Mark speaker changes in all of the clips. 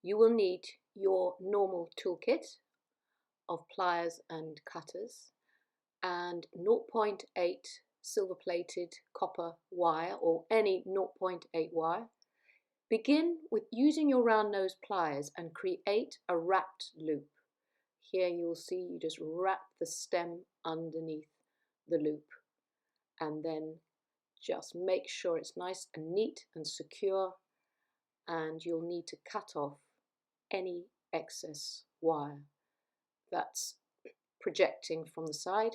Speaker 1: You will need your normal toolkit of pliers and cutters and 0.8 silver-plated copper wire or any 0.8 wire. Begin with using your round nose pliers and create a wrapped loop. Here you'll see you just wrap the stem underneath the loop and then just make sure it's nice and neat and secure, and you'll need to cut off any excess wire that's projecting from the side.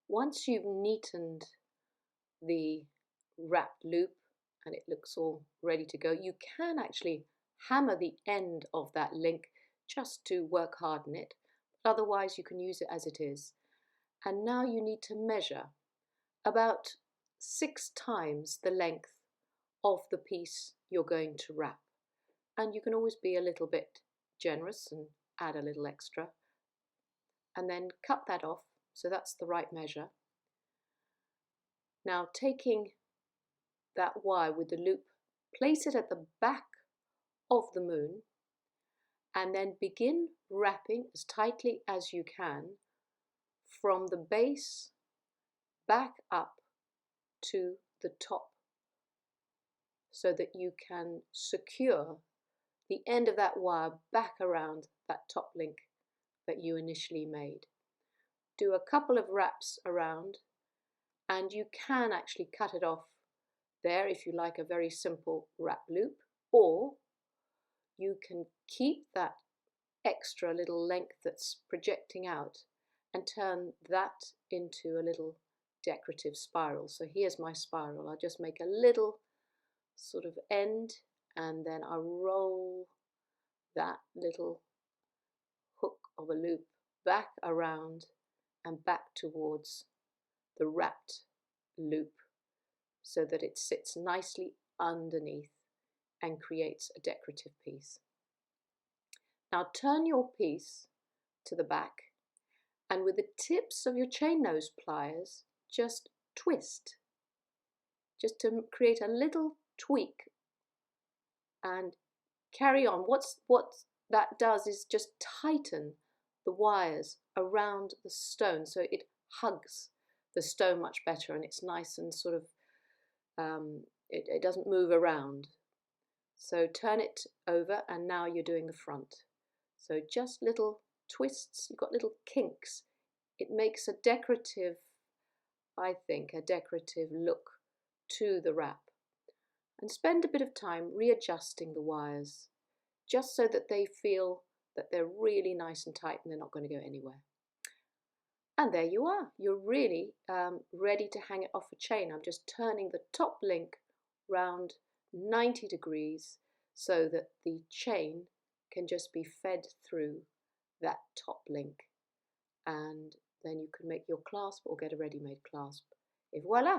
Speaker 1: Once you've neatened the wrapped loop and it looks all ready to go, you can actually hammer the end of that link just to work harden it. Otherwise you can use it as it is. And now you need to measure about 6 times the length of the piece you're going to wrap. And you can always be a little bit generous and add a little extra. And then cut that off, so that's the right measure. Now taking that wire with the loop, place it at the back of the moon and then begin wrapping as tightly as you can from the base back up to the top, so that you can secure the end of that wire back around that top link that you initially made. Do a couple of wraps around, and you can actually cut it off there if you like a very simple wrap loop, or you can keep that extra little length that's projecting out and turn that into a little decorative spiral. So here's my spiral. I'll just make a little sort of end and then I roll that little hook of a loop back around and back towards the wrapped loop so that it sits nicely underneath and creates a decorative piece. Now turn your piece to the back and with the tips of your chain nose pliers just twist, just to create a little tweak and carry on. What that does is just tighten the wires around the stone so it hugs the stone much better and it's nice and sort of it doesn't move around. So turn it over and now you're doing the front. So just little twists, you've got little kinks. It makes a decorative, I think, a decorative look to the wrap. And spend a bit of time readjusting the wires just so that they feel that they're really nice and tight and they're not going to go anywhere. And there you are. You're really ready to hang it off a chain. I'm just turning the top link round 90 degrees so that the chain can just be fed through that top link, and then you can make your clasp or get a ready-made clasp. Et voila!